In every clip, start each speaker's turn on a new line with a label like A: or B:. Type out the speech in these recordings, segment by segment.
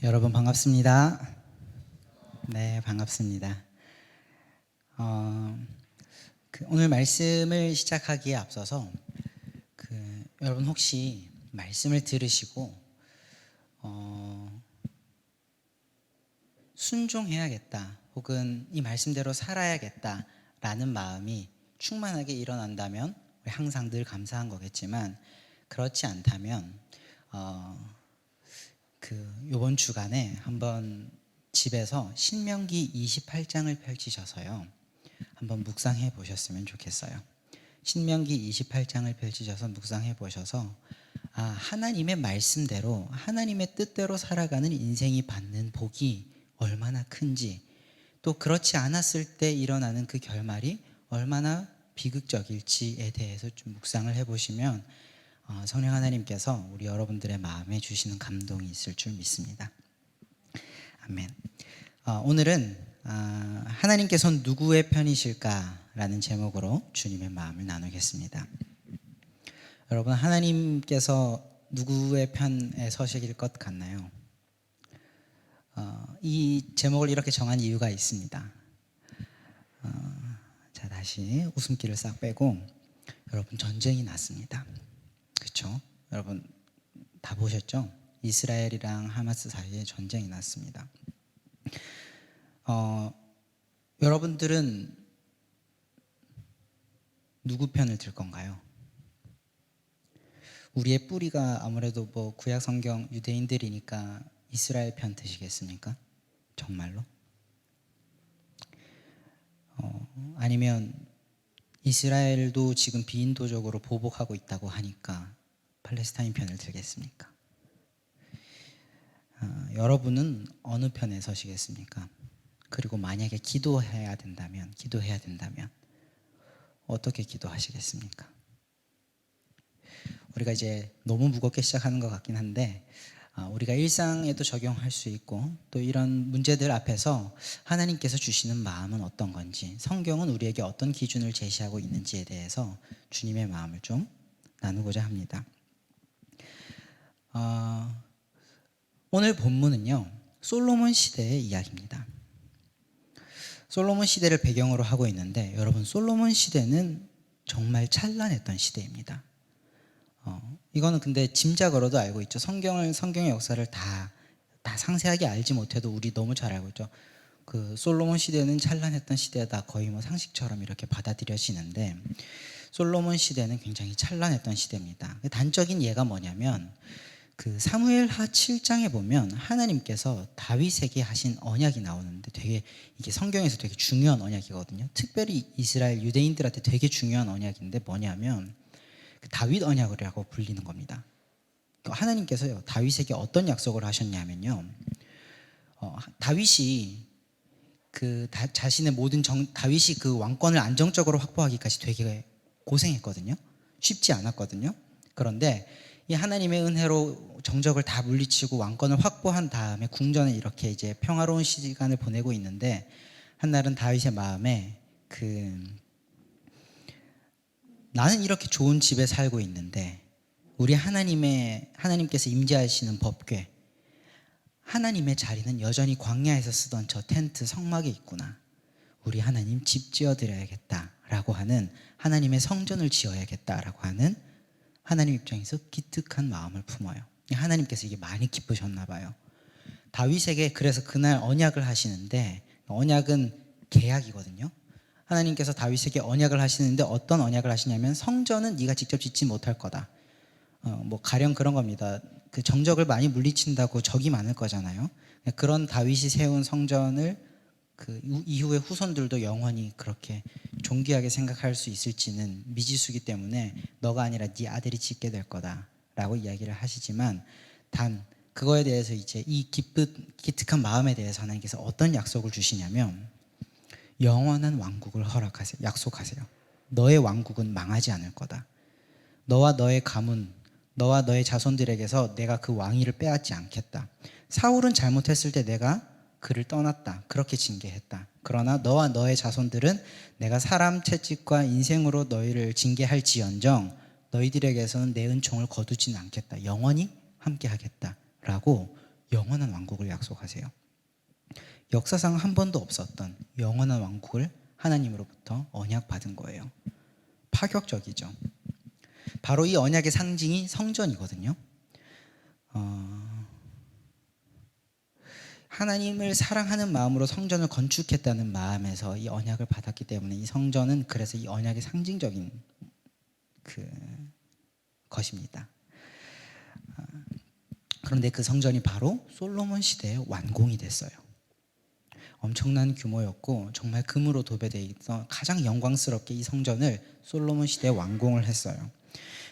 A: 여러분 반갑습니다. 네, 반갑습니다. 오늘 말씀을 시작하기에 앞서서 여러분 혹시 말씀을 들으시고 순종해야겠다 혹은 이 말씀대로 살아야겠다라는 마음이 충만하게 일어난다면 우리 항상 늘 감사한 거겠지만, 그렇지 않다면 요번 주간에 한번 집에서 신명기 28장을 펼치셔서요, 한번 묵상해 보셨으면 좋겠어요. 신명기 28장을 펼치셔서 묵상해 보셔서 하나님의 말씀대로 하나님의 뜻대로 살아가는 인생이 받는 복이 얼마나 큰지, 또 그렇지 않았을 때 일어나는 그 결말이 얼마나 비극적일지에 대해서 좀 묵상을 해보시면 성령 하나님께서 우리 여러분들의 마음에 주시는 감동이 있을 줄 믿습니다. 아멘. 오늘은 하나님께서 누구의 편이실까라는 제목으로 주님의 마음을 나누겠습니다. 여러분, 하나님께서 누구의 편에 서실 것 같나요? 이 제목을 이렇게 정한 이유가 있습니다. 자, 다시 웃음기를 싹 빼고, 여러분, 전쟁이 났습니다. 그렇죠? 여러분 다 보셨죠? 이스라엘이랑 하마스 사이에 전쟁이 났습니다. 여러분들은 누구 편을 들 건가요? 우리의 뿌리가 아무래도 구약 성경 유대인들이니까 이스라엘 편 드시겠습니까? 정말로? 아니면 이스라엘도 지금 비인도적으로 보복하고 있다고 하니까 팔레스타인 편을 들겠습니까? 여러분은 어느 편에 서시겠습니까? 그리고 만약에 기도해야 된다면 어떻게 기도하시겠습니까? 우리가 이제 너무 무겁게 시작하는 것 같긴 한데, 우리가 일상에도 적용할 수 있고, 또 이런 문제들 앞에서 하나님께서 주시는 마음은 어떤 건지, 성경은 우리에게 어떤 기준을 제시하고 있는지에 대해서 주님의 마음을 좀 나누고자 합니다. 오늘 본문은요, 솔로몬 시대의 이야기입니다. 솔로몬 시대를 배경으로 하고 있는데, 여러분, 솔로몬 시대는 정말 찬란했던 시대입니다. 이거는 근데 짐작으로도 알고 있죠. 성경의 역사를 다 상세하게 알지 못해도 우리 너무 잘 알고 있죠. 솔로몬 시대는 찬란했던 시대다, 거의 상식처럼 이렇게 받아들여지는데, 솔로몬 시대는 굉장히 찬란했던 시대입니다. 단적인 예가 뭐냐면, 사무엘하 7장에 보면 하나님께서 다윗에게 하신 언약이 나오는데, 이게 성경에서 되게 중요한 언약이거든요. 특별히 이스라엘 유대인들한테 되게 중요한 언약인데 뭐냐면 다윗 언약이라고 불리는 겁니다. 하나님께서요, 다윗에게 어떤 약속을 하셨냐면요, 다윗이 자신의 다윗이 왕권을 안정적으로 확보하기까지 되게 고생했거든요. 쉽지 않았거든요. 그런데 이 하나님의 은혜로 정적을 다 물리치고 왕권을 확보한 다음에 궁전에 이렇게 이제 평화로운 시간을 보내고 있는데, 한날은 다윗의 마음에 나는 이렇게 좋은 집에 살고 있는데 우리 하나님께서 임재하시는 법궤, 하나님의 자리는 여전히 광야에서 쓰던 저 텐트 성막에 있구나. 우리 하나님 집 지어드려야겠다라고 하는, 하나님의 성전을 지어야겠다라고 하는 하나님 입장에서 기특한 마음을 품어요. 하나님께서 이게 많이 기쁘셨나 봐요. 다윗에게 그래서 그날 언약을 하시는데, 언약은 계약이거든요. 하나님께서 다윗에게 언약을 하시는데 어떤 언약을 하시냐면, 성전은 네가 직접 짓지 못할 거다. 가령 그런 겁니다. 정적을 많이 물리친다고 적이 많을 거잖아요. 그런 다윗이 세운 성전을 이후의 후손들도 영원히 그렇게 존귀하게 생각할 수 있을지는 미지수기 때문에 너가 아니라 네 아들이 짓게 될 거다라고 이야기를 하시지만, 단 그거에 대해서 이제 이 기특한 마음에 대해서 하나님께서 어떤 약속을 주시냐면, 영원한 왕국을 약속하세요. 너의 왕국은 망하지 않을 거다. 너와 너의 가문, 너와 너의 자손들에게서 내가 그 왕위를 빼앗지 않겠다. 사울은 잘못했을 때 내가 그를 떠났다, 그렇게 징계했다. 그러나 너와 너의 자손들은 내가 사람 채찍과 인생으로 너희를 징계할지언정 너희들에게서는 내 은총을 거두지는 않겠다. 영원히 함께 하겠다 라고 영원한 왕국을 약속하세요. 역사상 한 번도 없었던 영원한 왕국을 하나님으로부터 언약받은 거예요. 파격적이죠. 바로 이 언약의 상징이 성전이거든요. 하나님을 사랑하는 마음으로 성전을 건축했다는 마음에서 이 언약을 받았기 때문에 이 성전은 그래서 이 언약의 상징적인 것입니다. 그런데 그 성전이 바로 솔로몬 시대에 완공이 됐어요. 엄청난 규모였고 정말 금으로 도배되어 있어 가장 영광스럽게 이 성전을 솔로몬 시대에 완공을 했어요.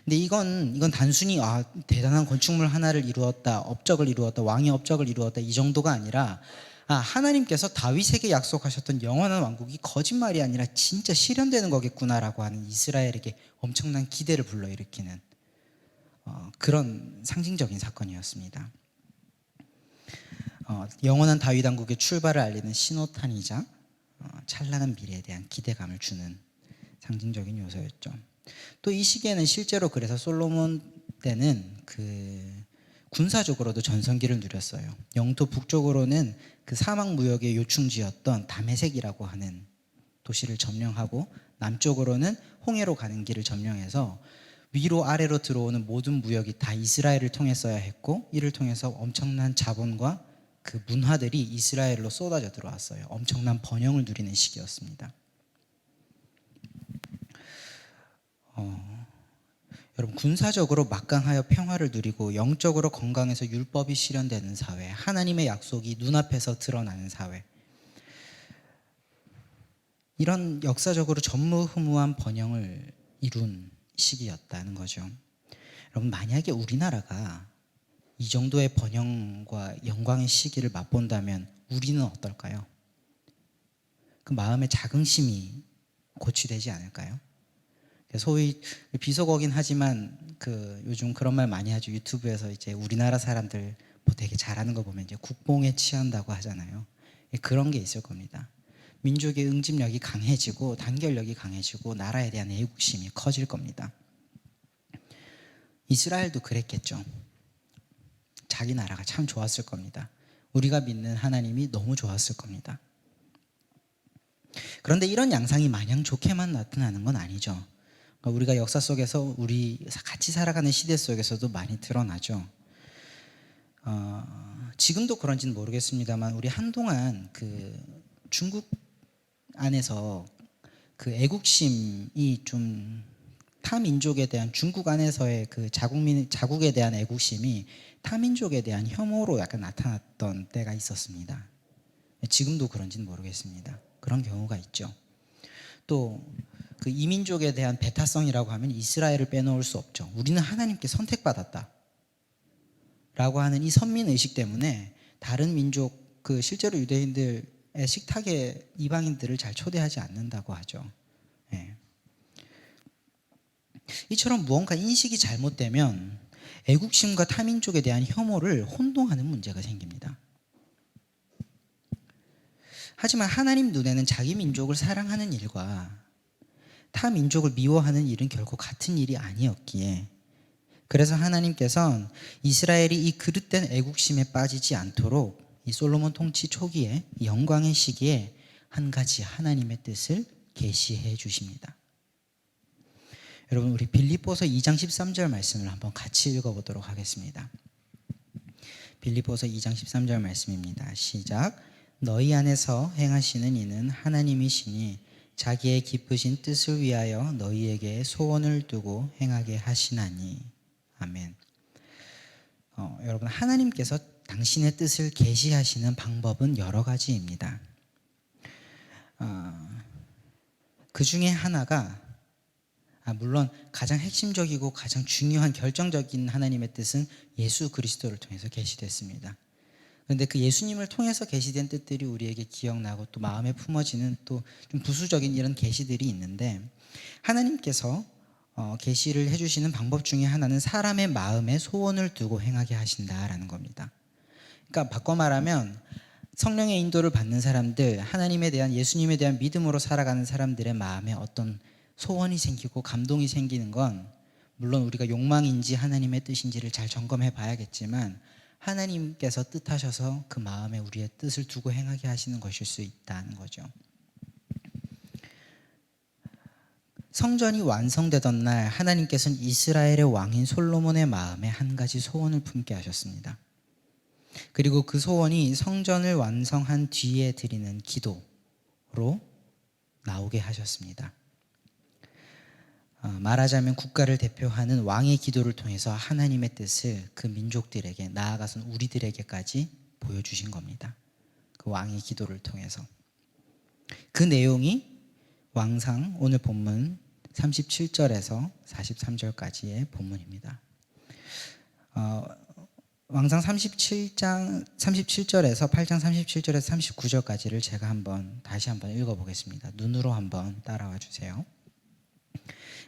A: 근데 이건 단순히 대단한 건축물 하나를 이루었다, 업적을 이루었다, 왕의 업적을 이루었다 이 정도가 아니라 하나님께서 다윗에게 약속하셨던 영원한 왕국이 거짓말이 아니라 진짜 실현되는 거겠구나라고 하는 이스라엘에게 엄청난 기대를 불러일으키는 그런 상징적인 사건이었습니다. 영원한 다윗 왕국의 출발을 알리는 신호탄이자 찬란한 미래에 대한 기대감을 주는 상징적인 요소였죠. 또 이 시기에는 실제로 그래서 솔로몬 때는 군사적으로도 전성기를 누렸어요. 영토 북쪽으로는 그 사막 무역의 요충지였던 다메섹이라고 하는 도시를 점령하고 남쪽으로는 홍해로 가는 길을 점령해서 위로 아래로 들어오는 모든 무역이 다 이스라엘을 통했어야 했고 이를 통해서 엄청난 자본과 그 문화들이 이스라엘로 쏟아져 들어왔어요. 엄청난 번영을 누리는 시기였습니다. 여러분 군사적으로 막강하여 평화를 누리고 영적으로 건강해서 율법이 실현되는 사회, 하나님의 약속이 눈앞에서 드러나는 사회, 이런 역사적으로 전무후무한 번영을 이룬 시기였다는 거죠. 여러분 만약에 우리나라가 이 정도의 번영과 영광의 시기를 맛본다면 우리는 어떨까요? 그 마음의 자긍심이 고취되지 않을까요? 소위 비속어긴 하지만 요즘 그런 말 많이 하죠. 유튜브에서 이제 우리나라 사람들 뭐 되게 잘하는 거 보면 이제 국뽕에 취한다고 하잖아요. 그런 게 있을 겁니다. 민족의 응집력이 강해지고 단결력이 강해지고 나라에 대한 애국심이 커질 겁니다. 이스라엘도 그랬겠죠. 자기 나라가 참 좋았을 겁니다. 우리가 믿는 하나님이 너무 좋았을 겁니다. 그런데 이런 양상이 마냥 좋게만 나타나는 건 아니죠. 우리가 역사 속에서 우리 같이 살아가는 시대 속에서도 많이 드러나죠. 지금도 그런지는 모르겠습니다만 우리 한동안 중국 안에서 애국심이 좀 타민족에 대한 중국 안에서의 자국에 대한 애국심이 타민족에 대한 혐오로 약간 나타났던 때가 있었습니다. 지금도 그런지는 모르겠습니다. 그런 경우가 있죠. 또 이민족에 대한 배타성이라고 하면 이스라엘을 빼놓을 수 없죠. 우리는 하나님께 선택받았다 라고 하는 이 선민의식 때문에 다른 민족, 실제로 유대인들의 식탁에 이방인들을 잘 초대하지 않는다고 하죠. 예. 이처럼 무언가 인식이 잘못되면 애국심과 타민족에 대한 혐오를 혼동하는 문제가 생깁니다. 하지만 하나님 눈에는 자기 민족을 사랑하는 일과 타 민족을 미워하는 일은 결코 같은 일이 아니었기에 그래서 하나님께서는 이스라엘이 이 그릇된 애국심에 빠지지 않도록 이 솔로몬 통치 초기에 영광의 시기에 한 가지 하나님의 뜻을 계시해 주십니다. 여러분 우리 빌립보서 2장 13절 말씀을 한번 같이 읽어보도록 하겠습니다. 빌립보서 2장 13절 말씀입니다. 시작. 너희 안에서 행하시는 이는 하나님이시니 자기의 기쁘신 뜻을 위하여 너희에게 소원을 두고 행하게 하시나니. 아멘. 여러분 하나님께서 당신의 뜻을 계시하시는 방법은 여러 가지입니다. 그 중에 하나가 물론 가장 핵심적이고 가장 중요한 결정적인 하나님의 뜻은 예수 그리스도를 통해서 계시됐습니다. 그런데 그 예수님을 통해서 계시된 뜻들이 우리에게 기억나고 또 마음에 품어지는 또 좀 부수적인 이런 계시들이 있는데 하나님께서 계시를 해주시는 방법 중에 하나는 사람의 마음에 소원을 두고 행하게 하신다라는 겁니다. 그러니까 바꿔 말하면 성령의 인도를 받는 사람들, 하나님에 대한 예수님에 대한 믿음으로 살아가는 사람들의 마음에 어떤 소원이 생기고 감동이 생기는 건 물론 우리가 욕망인지 하나님의 뜻인지를 잘 점검해 봐야겠지만 하나님께서 뜻하셔서 그 마음에 우리의 뜻을 두고 행하게 하시는 것일 수 있다는 거죠. 성전이 완성되던 날 하나님께서는 이스라엘의 왕인 솔로몬의 마음에 한 가지 소원을 품게 하셨습니다. 그리고 그 소원이 성전을 완성한 뒤에 드리는 기도로 나오게 하셨습니다. 말하자면 국가를 대표하는 왕의 기도를 통해서 하나님의 뜻을 그 민족들에게, 나아가서는 우리들에게까지 보여주신 겁니다. 그 왕의 기도를 통해서. 그 내용이 왕상 오늘 본문 37절에서 43절까지의 본문입니다. 왕상 37절에서 8장 37절에서 39절까지를 제가 다시 한번 읽어보겠습니다. 눈으로 한번 따라와 주세요.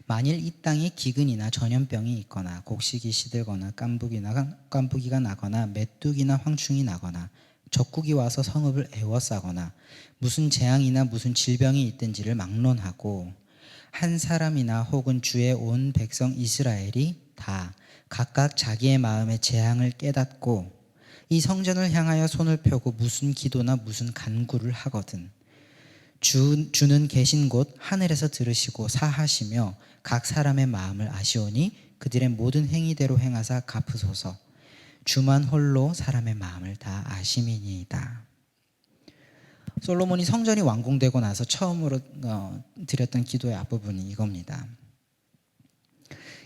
A: 만일 이 땅에 기근이나 전염병이 있거나 곡식이 시들거나 깐부기가 나거나 메뚜기나 황충이 나거나 적국이 와서 성읍을 에워싸거나 무슨 재앙이나 무슨 질병이 있든지를 막론하고 한 사람이나 혹은 주의 온 백성 이스라엘이 다 각각 자기의 마음의 재앙을 깨닫고 이 성전을 향하여 손을 펴고 무슨 기도나 무슨 간구를 하거든 주는 계신 곳 하늘에서 들으시고 사하시며 각 사람의 마음을 아시오니 그들의 모든 행위대로 행하사 갚으소서. 주만 홀로 사람의 마음을 다 아심이니이다. 솔로몬이 성전이 완공되고 나서 처음으로 드렸던 기도의 앞부분이 이겁니다.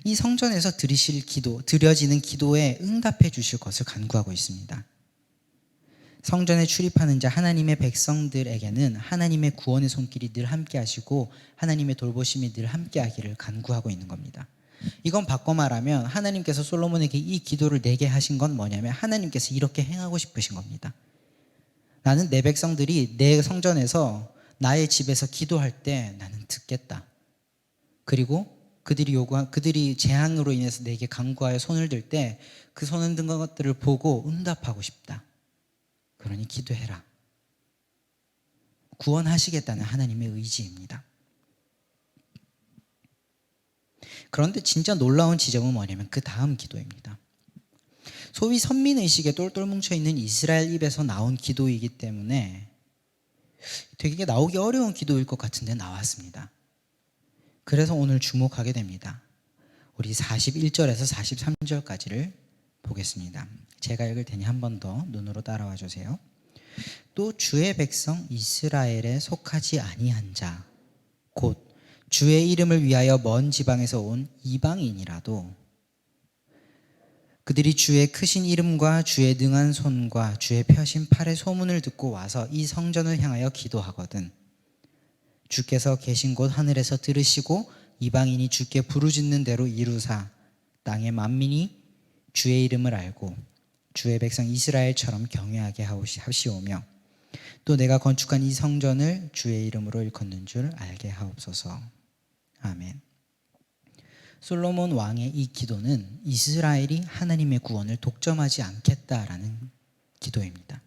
A: 이 성전에서 드려지는 기도에 응답해 주실 것을 간구하고 있습니다. 성전에 출입하는 자 하나님의 백성들에게는 하나님의 구원의 손길이 늘 함께 하시고 하나님의 돌보심이 늘 함께 하기를 간구하고 있는 겁니다. 이건 바꿔 말하면 하나님께서 솔로몬에게 이 기도를 내게 하신 건 뭐냐면 하나님께서 이렇게 행하고 싶으신 겁니다. 나는 내 백성들이 내 성전에서 나의 집에서 기도할 때 나는 듣겠다. 그리고 그들이 재앙으로 인해서 내게 간구하여 손을 들 때 그 손을 든 것들을 보고 응답하고 싶다. 그러니 기도해라. 구원하시겠다는 하나님의 의지입니다. 그런데 진짜 놀라운 지점은 뭐냐면 그 다음 기도입니다. 소위 선민의식에 똘똘 뭉쳐있는 이스라엘 입에서 나온 기도이기 때문에 되게 나오기 어려운 기도일 것 같은데 나왔습니다. 그래서 오늘 주목하게 됩니다. 우리 41절에서 43절까지를 보겠습니다. 제가 읽을 테니 한 번 더 눈으로 따라와 주세요. 또 주의 백성 이스라엘에 속하지 아니한 자, 곧 주의 이름을 위하여 먼 지방에서 온 이방인이라도 그들이 주의 크신 이름과 주의 능한 손과 주의 펴신 팔의 소문을 듣고 와서 이 성전을 향하여 기도하거든 주께서 계신 곳 하늘에서 들으시고 이방인이 주께 부르짖는 대로 이루사 땅의 만민이 주의 이름을 알고 주의 백성 이스라엘처럼 경외하게 하시오며 또 내가 건축한 이 성전을 주의 이름으로 일컫는 줄 알게 하옵소서. 아멘. 솔로몬 왕의 이 기도는 이스라엘이 하나님의 구원을 독점하지 않겠다라는 기도입니다.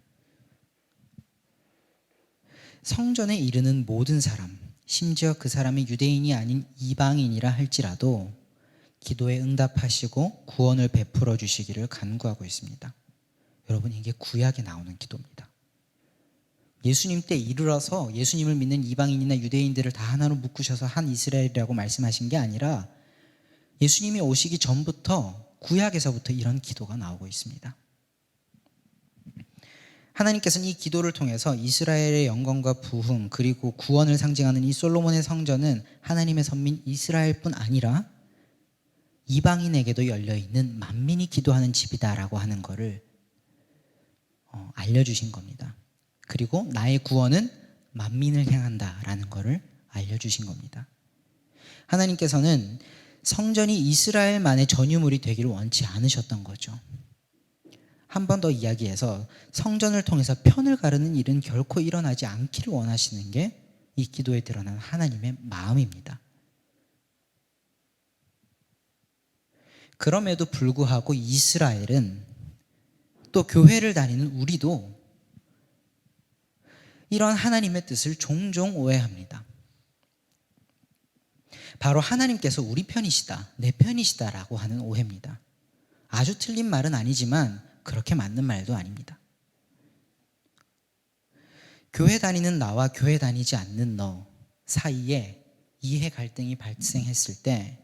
A: 성전에 이르는 모든 사람, 심지어 그 사람이 유대인이 아닌 이방인이라 할지라도 기도에 응답하시고 구원을 베풀어 주시기를 간구하고 있습니다. 여러분, 이게 구약에 나오는 기도입니다. 예수님 때 이르러서 예수님을 믿는 이방인이나 유대인들을 다 하나로 묶으셔서 한 이스라엘이라고 말씀하신 게 아니라 예수님이 오시기 전부터 구약에서부터 이런 기도가 나오고 있습니다. 하나님께서는 이 기도를 통해서 이스라엘의 영광과 부흥 그리고 구원을 상징하는 이 솔로몬의 성전은 하나님의 선민 이스라엘뿐 아니라 이방인에게도 열려있는 만민이 기도하는 집이다라고 하는 것을 알려주신 겁니다. 그리고 나의 구원은 만민을 향한다라는 것을 알려주신 겁니다. 하나님께서는 성전이 이스라엘만의 전유물이 되기를 원치 않으셨던 거죠. 한 번 더 이야기해서 성전을 통해서 편을 가르는 일은 결코 일어나지 않기를 원하시는 게 이 기도에 드러난 하나님의 마음입니다. 그럼에도 불구하고 이스라엘은 또 교회를 다니는 우리도 이런 하나님의 뜻을 종종 오해합니다. 바로 하나님께서 우리 편이시다, 내 편이시다라고 하는 오해입니다. 아주 틀린 말은 아니지만 그렇게 맞는 말도 아닙니다. 교회 다니는 나와 교회 다니지 않는 너 사이에 이해 갈등이 발생했을 때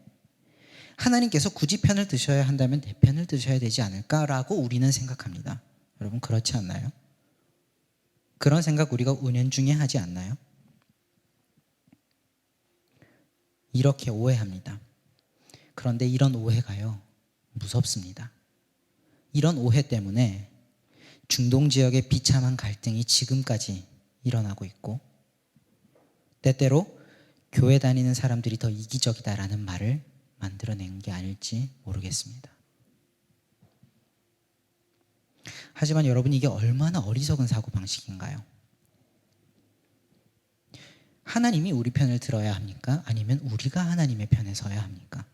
A: 하나님께서 굳이 편을 드셔야 한다면 내 편을 드셔야 되지 않을까라고 우리는 생각합니다. 여러분 그렇지 않나요? 그런 생각 우리가 은연중에 하지 않나요? 이렇게 오해합니다. 그런데 이런 오해가요, 무섭습니다. 이런 오해 때문에 중동 지역의 비참한 갈등이 지금까지 일어나고 있고 때때로 교회 다니는 사람들이 더 이기적이다라는 말을 만들어낸 게 아닐지 모르겠습니다. 하지만 여러분 이게 얼마나 어리석은 사고방식인가요? 하나님이 우리 편을 들어야 합니까? 아니면 우리가 하나님의 편에 서야 합니까?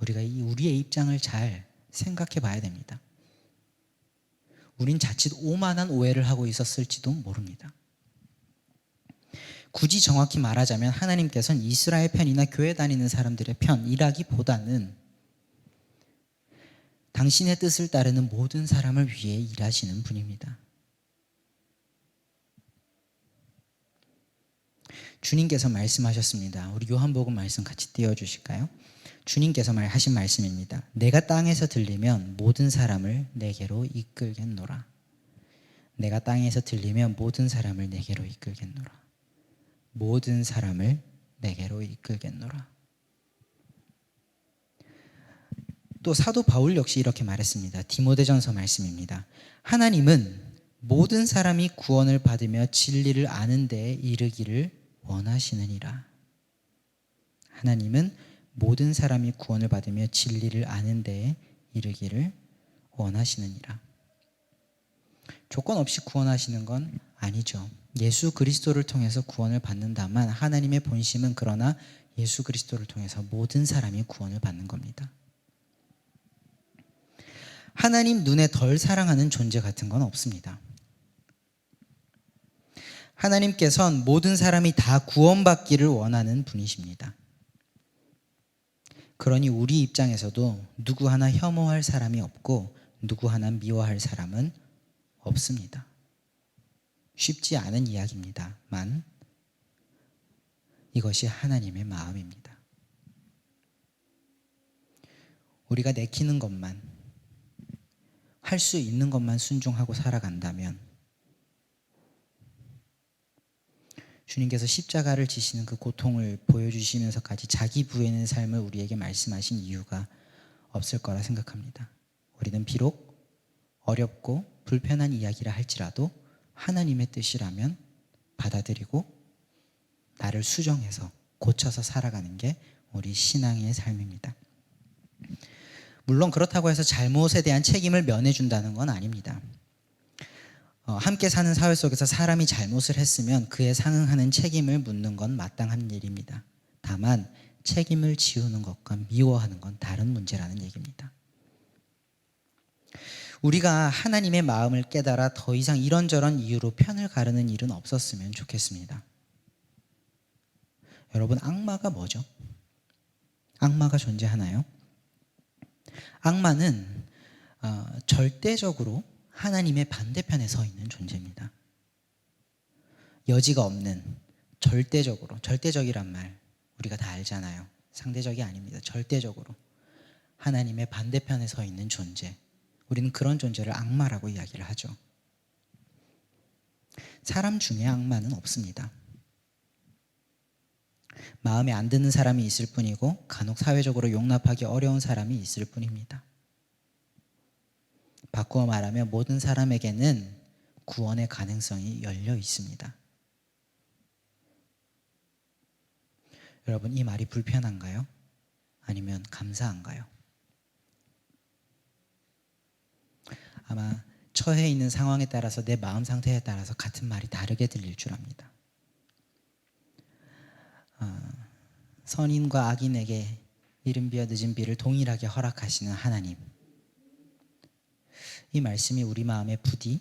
A: 우리가 우리의 입장을 잘 생각해 봐야 됩니다. 우린 자칫 오만한 오해를 하고 있었을지도 모릅니다. 굳이 정확히 말하자면 하나님께서는 이스라엘 편이나 교회 다니는 사람들의 편이라기보다는 당신의 뜻을 따르는 모든 사람을 위해 일하시는 분입니다. 주님께서 말씀하셨습니다. 우리 요한복음 말씀 같이 띄워주실까요? 주님께서 하신 말씀입니다. 내가 땅에서 들리면 모든 사람을 내게로 이끌겠노라. 내가 땅에서 들리면 모든 사람을 내게로 이끌겠노라. 모든 사람을 내게로 이끌겠노라. 또 사도 바울 역시 이렇게 말했습니다. 디모데전서 말씀입니다. 하나님은 모든 사람이 구원을 받으며 진리를 아는 데에 이르기를 원하시느니라. 하나님은 모든 사람이 구원을 받으며 진리를 아는 데에 이르기를 원하시느니라. 조건 없이 구원하시는 건 아니죠. 예수 그리스도를 통해서 구원을 받는다만 하나님의 본심은 그러나 예수 그리스도를 통해서 모든 사람이 구원을 받는 겁니다. 하나님 눈에 덜 사랑하는 존재 같은 건 없습니다. 하나님께서는 모든 사람이 다 구원받기를 원하는 분이십니다. 그러니 우리 입장에서도 누구 하나 혐오할 사람이 없고 누구 하나 미워할 사람은 없습니다. 쉽지 않은 이야기입니다만 이것이 하나님의 마음입니다. 우리가 내키는 것만, 할 수 있는 것만 순종하고 살아간다면 주님께서 십자가를 지시는 그 고통을 보여주시면서까지 자기 부인의 삶을 우리에게 말씀하신 이유가 없을 거라 생각합니다. 우리는 비록 어렵고 불편한 이야기라 할지라도 하나님의 뜻이라면 받아들이고 나를 수정해서 고쳐서 살아가는 게 우리 신앙의 삶입니다. 물론 그렇다고 해서 잘못에 대한 책임을 면해준다는 건 아닙니다. 함께 사는 사회 속에서 사람이 잘못을 했으면 그에 상응하는 책임을 묻는 건 마땅한 일입니다. 다만 책임을 지우는 것과 미워하는 건 다른 문제라는 얘기입니다. 우리가 하나님의 마음을 깨달아 더 이상 이런저런 이유로 편을 가르는 일은 없었으면 좋겠습니다. 여러분, 악마가 뭐죠? 악마가 존재하나요? 악마는 절대적으로 하나님의 반대편에 서 있는 존재입니다. 여지가 없는, 절대적으로, 절대적이란 말 우리가 다 알잖아요. 상대적이 아닙니다. 절대적으로 하나님의 반대편에 서 있는 존재, 우리는 그런 존재를 악마라고 이야기를 하죠. 사람 중에 악마는 없습니다. 마음에 안 드는 사람이 있을 뿐이고 간혹 사회적으로 용납하기 어려운 사람이 있을 뿐입니다. 바꾸어 말하면 모든 사람에게는 구원의 가능성이 열려 있습니다. 여러분, 이 말이 불편한가요? 아니면 감사한가요? 아마 처해 있는 상황에 따라서 내 마음 상태에 따라서 같은 말이 다르게 들릴 줄 압니다. 선인과 악인에게 이른 비와 늦은 비를 동일하게 허락하시는 하나님, 이 말씀이 우리 마음에 부디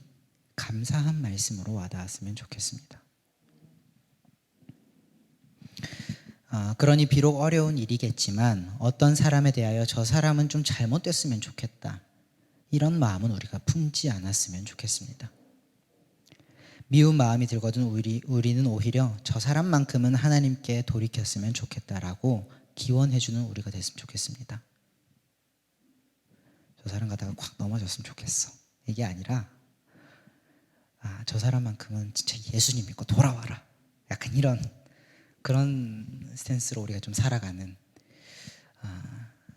A: 감사한 말씀으로 와닿았으면 좋겠습니다. 그러니 비록 어려운 일이겠지만 어떤 사람에 대하여 저 사람은 좀 잘못됐으면 좋겠다, 이런 마음은 우리가 품지 않았으면 좋겠습니다. 미운 마음이 들거든 우리는 오히려 저 사람만큼은 하나님께 돌이켰으면 좋겠다라고 기원해주는 우리가 됐으면 좋겠습니다. 저 사람 가다가 콱 넘어졌으면 좋겠어. 이게 아니라 저 사람만큼은 진짜 예수님 믿고 돌아와라. 약간 이런 그런 스탠스로 우리가 좀 살아가는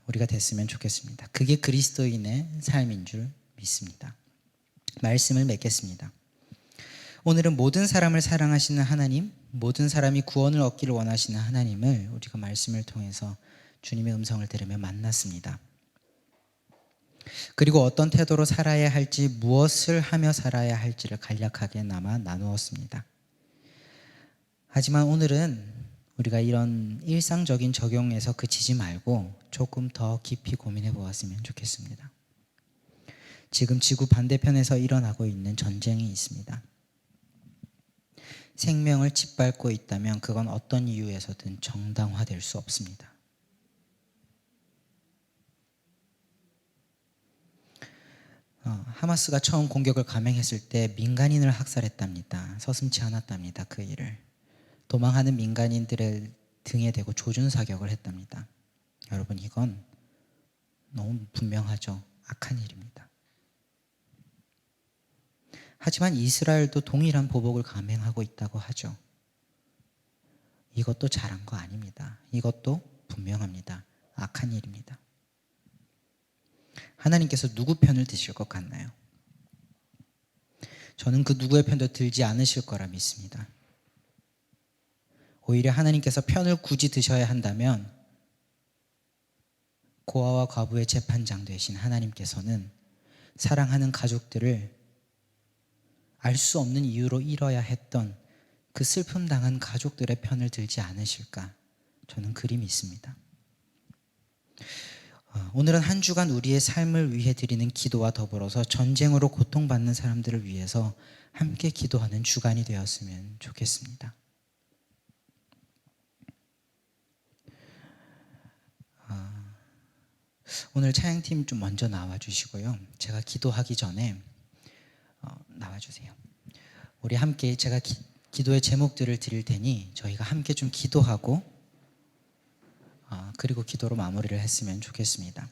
A: 우리가 됐으면 좋겠습니다. 그게 그리스도인의 삶인 줄 믿습니다. 말씀을 맺겠습니다. 오늘은 모든 사람을 사랑하시는 하나님, 모든 사람이 구원을 얻기를 원하시는 하나님을 우리가 말씀을 통해서 주님의 음성을 들으며 만났습니다. 그리고 어떤 태도로 살아야 할지, 무엇을 하며 살아야 할지를 간략하게 나누었습니다. 하지만 오늘은 우리가 이런 일상적인 적용에서 그치지 말고 조금 더 깊이 고민해 보았으면 좋겠습니다. 지금 지구 반대편에서 일어나고 있는 전쟁이 있습니다. 생명을 짓밟고 있다면 그건 어떤 이유에서든 정당화될 수 없습니다. 하마스가 처음 공격을 감행했을 때 민간인을 학살했답니다. 서슴지 않았답니다. 그 일을. 도망하는 민간인들의 등에 대고 조준사격을 했답니다. 여러분, 이건 너무 분명하죠. 악한 일입니다. 하지만 이스라엘도 동일한 보복을 감행하고 있다고 하죠. 이것도 잘한 거 아닙니다. 이것도 분명합니다. 악한 일입니다. 하나님께서 누구 편을 드실 것 같나요? 저는 그 누구의 편도 들지 않으실 거라 믿습니다. 오히려 하나님께서 편을 굳이 드셔야 한다면 고아와 과부의 재판장 되신 하나님께서는 사랑하는 가족들을 알 수 없는 이유로 잃어야 했던 그 슬픔 당한 가족들의 편을 들지 않으실까? 저는 그리 믿습니다. 오늘은 한 주간 우리의 삶을 위해 드리는 기도와 더불어서 전쟁으로 고통받는 사람들을 위해서 함께 기도하는 주간이 되었으면 좋겠습니다. 오늘 찬양팀 좀 먼저 나와주시고요. 제가 기도하기 전에 나와주세요. 우리 함께 제가 기도의 제목들을 드릴 테니 저희가 함께 좀 기도하고 그리고 기도로 마무리를 했으면 좋겠습니다.